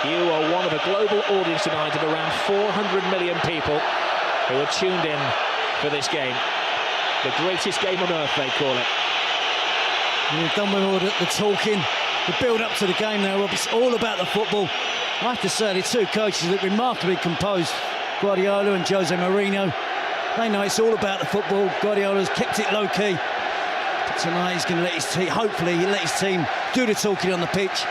You are one of a global audience tonight of around 400 million people who are tuned in for this game. The greatest game on earth, they call it. We've done with all the talking, the build-up to the game now, Rob. It's all about the football. I have to say, the two coaches look remarkably composed, Guardiola and Jose Mourinho. They know it's all about the football. Guardiola's kept it low-key. But tonight he's going to let his team, hopefully, he'll let his team do the talking on the pitch.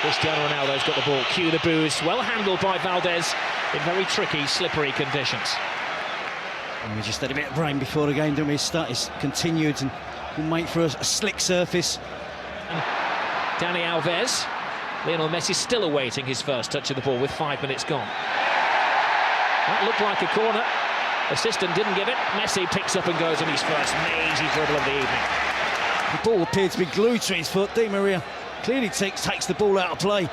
Cristiano Ronaldo's got the ball. Cue the boos. Well handled by Valdez in very tricky, slippery conditions. And we just had a bit of rain before the game, didn't we? It's continued and we'll make for a slick surface. And Dani Alves. Lionel Messi still awaiting his first touch of the ball with 5 minutes gone. That looked like a corner. Assistant didn't give it. Messi picks up and goes on his first mazy dribble of the evening. The ball appeared to be glued to his foot. Di Maria clearly takes the ball out of play.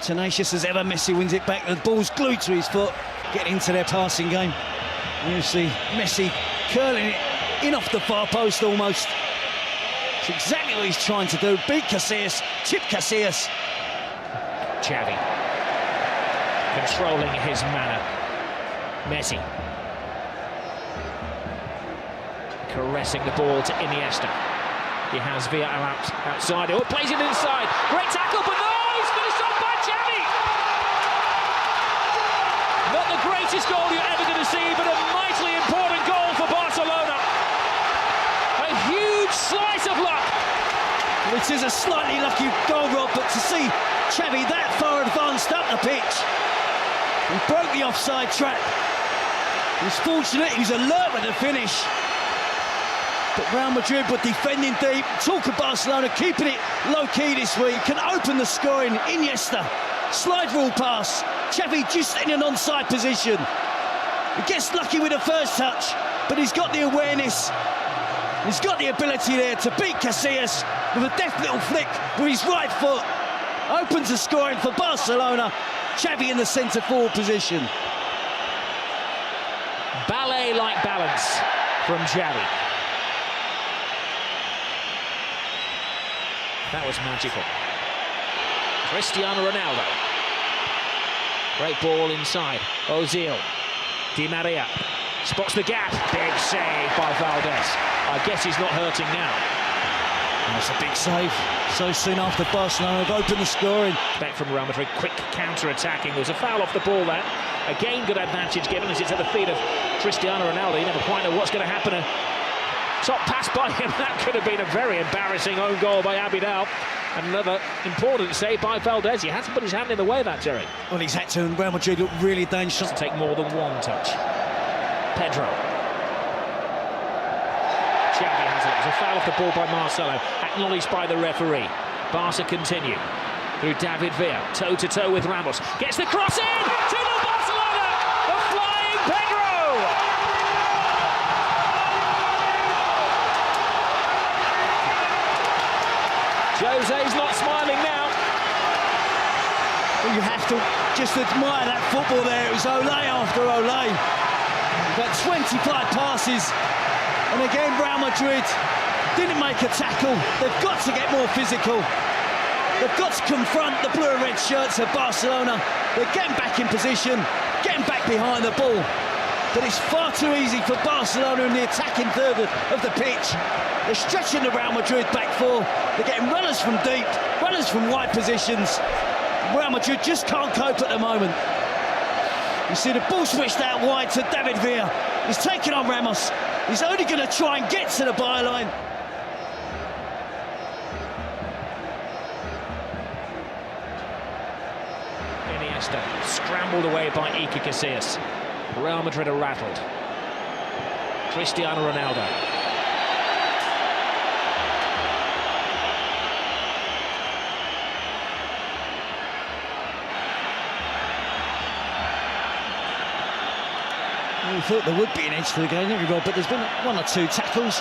Tenacious as ever, Messi wins it back. The ball's glued to his foot. Getting into their passing game. And you see Messi curling it in off the far post almost. It's exactly what he's trying to do. Beat Casillas, tip Casillas. Xavi controlling his manner. Messi caressing the ball to Iniesta. He has Villa outside. Oh, plays it inside. Great tackle, but no, he's finished off by Xavi. Not the greatest goal you're ever going to see, but a mightily important goal for Barcelona. A huge slice of luck. It is a slightly lucky goal, Rob, but to see Xavi that far advanced up the pitch and broke the offside trap. He was fortunate, he was alert with the finish. But Real Madrid were defending deep. Talk of Barcelona keeping it low-key this week. Can open the scoring. Iniesta, slide rule pass. Xavi just in an onside position. He gets lucky with the first touch, but he's got the awareness. He's got the ability there to beat Casillas with a deft little flick with his right foot. Opens the scoring for Barcelona. Xavi in the centre-forward position. Ballet-like balance from Xavi. That was magical. Cristiano Ronaldo. Great ball inside. Ozil. Di Maria spots the gap. Big save by Valdez. I guess he's not hurting now. That's a big save. So soon after Barcelona have opened the scoring. Back from Real Madrid, quick counter-attacking. There was a foul off the ball there. Again, good advantage given as it's at the feet of Cristiano Ronaldo. You never quite know what's going to happen. A top pass by him. That could have been a very embarrassing own goal by Abidal. And another important save by Valdez. He had to put his hand in the way of that, Jerry. Well, he's had to, and Real Madrid look really dangerous. Doesn't take more than one touch. Pedro. Xavi has it. There's a foul off the ball by Marcelo, acknowledged by the referee. Barca continue through David Villa, toe-to-toe with Ramos. Gets the cross in! 2-0 Barcelona! The flying Pedro! Jose's not smiling now. Well, you have to just admire that football there. It was Olé after Olé. About 25 passes. And again, Real Madrid didn't make a tackle. They've got to get more physical. They've got to confront the blue and red shirts of Barcelona. They're getting back in position, getting back behind the ball. But it's far too easy for Barcelona in the attacking third of the pitch. They're stretching the Real Madrid back four. They're getting runners from deep, runners from wide positions. Real Madrid just can't cope at the moment. You see the ball switched out wide to David Villa. He's taking on Ramos. He's only going to try and get to the byline. Iniesta scrambled away by Iker Casillas. Real Madrid are rattled. Cristiano Ronaldo. We thought there would be an edge to the game, didn't we, Rob? But there's been one or two tackles,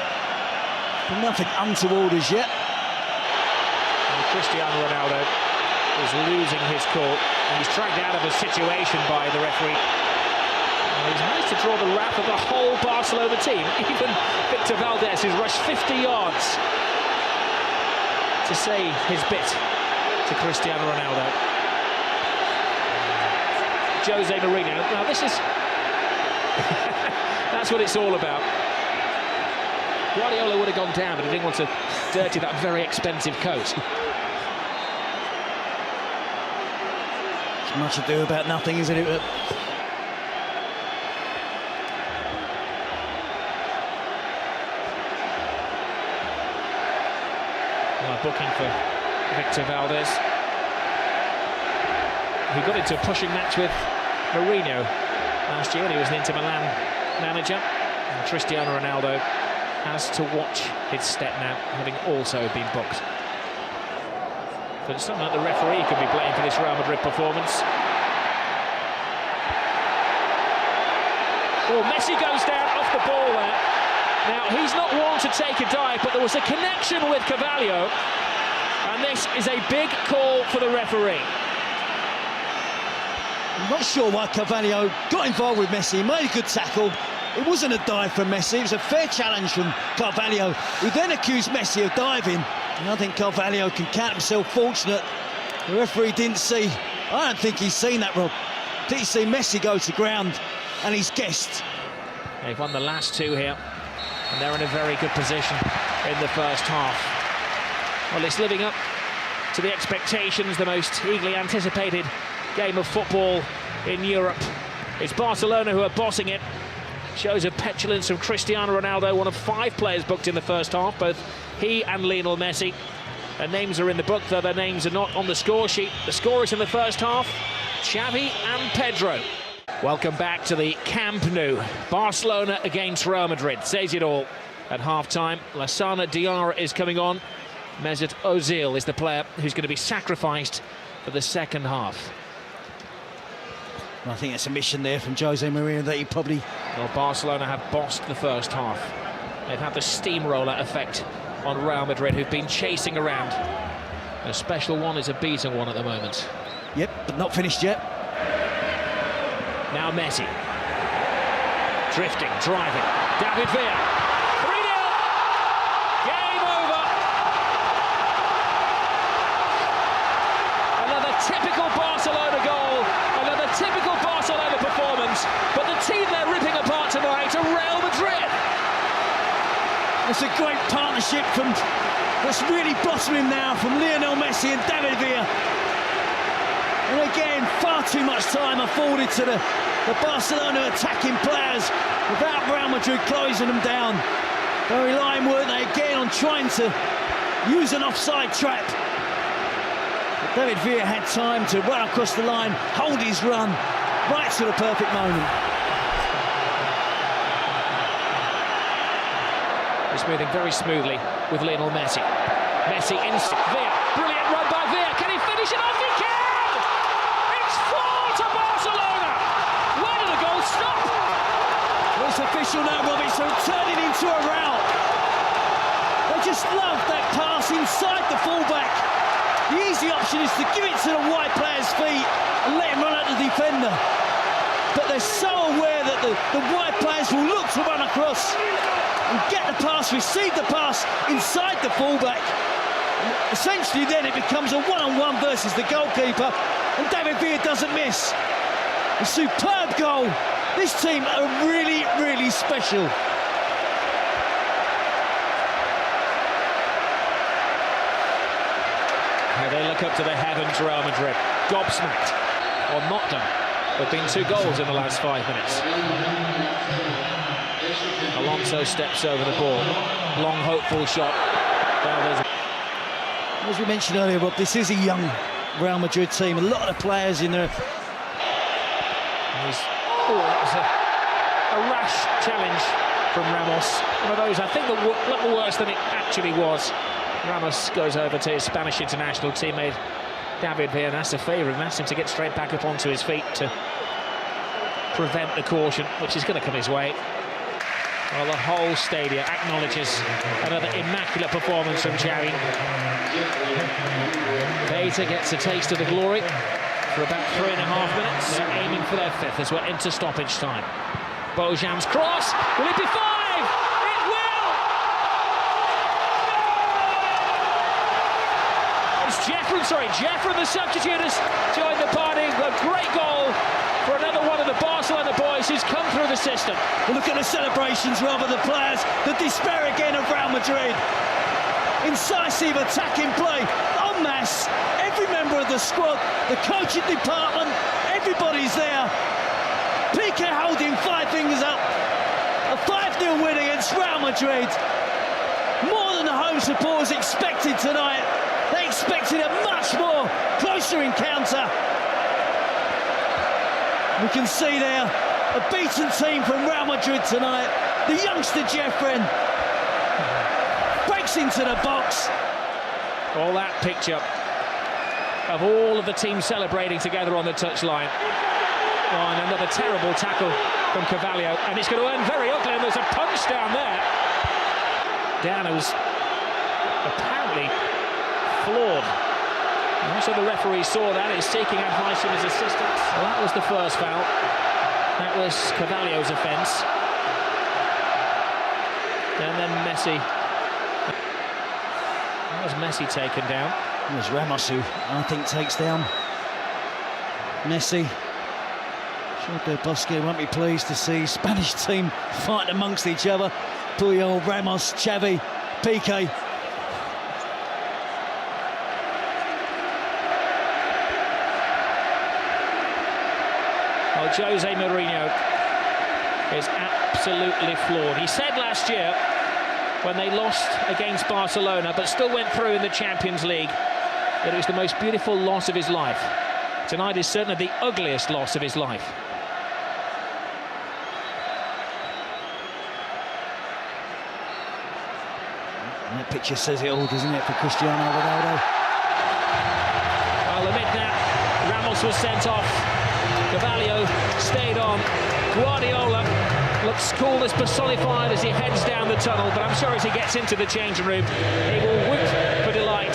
but nothing untoward as yet. And Cristiano Ronaldo is losing his cool, and he's dragged out of a situation by the referee. And he's managed to draw the wrath of the whole Barcelona team. Even Victor Valdez, who's rushed 50 yards to say his bit to Cristiano Ronaldo. Jose Mourinho. Now this is... that's what it's all about. Guardiola would have gone down, but he didn't want to dirty that very expensive coat. It's much ado about nothing, isn't it? Booking for Victor Valdez, who got into a pushing match with Mourinho last year when he was an Inter Milan manager. And Cristiano Ronaldo has to watch his step now, having also been booked. But it's something like the referee could be blamed for this Real Madrid performance. Oh, Messi goes down off the ball there. Now, he's not one to take a dive, but there was a connection with Carvalho, and this is a big call for the referee. I'm not sure why Carvalho got involved with Messi. He made a good tackle. It wasn't a dive from Messi, it was a fair challenge from Carvalho, who then accused Messi of diving. And I think Carvalho can count himself fortunate. The referee didn't see, I don't think he's seen that, Rob. I think he's seen Messi go to ground, and he's guessed. They've won the last two here, and they're in a very good position in the first half. Well, it's living up to the expectations, the most eagerly anticipated game of football in Europe. It's Barcelona who are bossing it. Shows of petulance from Cristiano Ronaldo, one of 5 players booked in the first half, both he and Lionel Messi. Their names are in the book, though their names are not on the score sheet. The scorers in the first half, Xavi and Pedro. Welcome back to the Camp Nou. Barcelona against Real Madrid. Says it all at half-time. Lassana Diarra is coming on. Mesut Ozil is the player who's going to be sacrificed for the second half. I think it's a mission there from Jose Mourinho that he probably... Well, Barcelona have bossed the first half. They've had the steamroller effect on Real Madrid, who've been chasing around. A special one is a beating one at the moment. Yep, but not finished yet. Now Messi. Drifting, driving. David Villa. 3-0. Game over. Another typical Barcelona goal. Another typical Barcelona performance. But the team they're ripping apart tonight are Real Madrid. It's a great partnership from that's really blossoming now from Lionel Messi and David Villa. And again, far too much time afforded to the Barcelona attacking players without Real Madrid closing them down. They're relying, weren't they, again on trying to use an offside trap. But David Villa had time to run across the line, hold his run, right to the perfect moment. It's moving very smoothly with Lionel Messi. Messi inside. Villa, brilliant run by Villa. Can he finish it off? He can! It's 4 to Barcelona! Where did the goal stop? Well, it's official now, Robbie, so turning into a rout. They just love that pass inside the fullback. The easy option is to give it to the wide player's feet and let him run at the defender. But they're so aware that the wide players will look to run across and get the pass, receive the pass inside the fullback. Essentially then it becomes a one-on-one versus the goalkeeper, and David Villa doesn't miss. A superb goal. This team are really, really special. Now they look up to the heavens, Real Madrid. Gobsmacked, or not done. There have been 2 goals in the last 5 minutes. Alonso steps over the ball. Long, hopeful shot. As we mentioned earlier, Rob, this is a young Real Madrid team. A lot of players in there. That was a rash challenge from Ramos. One of those, I think, a little worse than it actually was. Ramos goes over to his Spanish international teammate David Villa and asks a favour and asks him to get straight back up onto his feet to prevent the caution, which is going to come his way. Well, the whole stadium acknowledges another immaculate performance from Xavi. Beta gets a taste of the glory for about 3.5 minutes, aiming for their 5th as we're into stoppage time. Bojan's cross, will it be 5? It will! Jeffrey, the substitute, has joined the party. A great goal for another one of the Barcelona boys who's come through the system. Well, look at the celebrations, Rob, of the players. The despair again of Real Madrid. Incisive attacking play, en masse. Every member of the squad, the coaching department, everybody's there. Piqué holding 5 fingers up. A 5-0 win against Real Madrid. More than the home supporters expected tonight. They expected a much more closer encounter. We can see there a beaten team from Real Madrid tonight. The youngster Jeffrey breaks into the box. All that picture of all of the team celebrating together on the touchline. Oh, and another terrible tackle from Carvalho, and it's going to end very ugly, and there's a punch down there. Who's apparently floored. And also the referee saw that, he's seeking advice from his assistants. Well, that was the first foul. That was Carvalho's offence. And then Messi. That was Messi taken down. It was Ramos who, I think, takes down Messi. Sure, Bosque won't be pleased to see Spanish team fighting amongst each other. Puyol, Ramos, Xavi, Piqué. Well, Jose Mourinho is absolutely floored. He said last year, when they lost against Barcelona, but still went through in the Champions League, that it was the most beautiful loss of his life. Tonight is certainly the ugliest loss of his life. And that picture says it all, doesn't it, for Cristiano Ronaldo? Well, amid that, Ramos was sent off. Carvalho stayed on. Guardiola looks coolness personified as he heads down the tunnel, but I'm sure as he gets into the changing room, he will whoop for delight.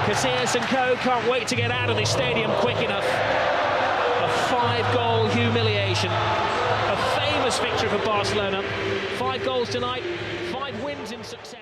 Casillas and co can't wait to get out of the stadium quick enough. A 5-goal humiliation. A famous victory for Barcelona. 5 goals tonight, 5 wins in succession.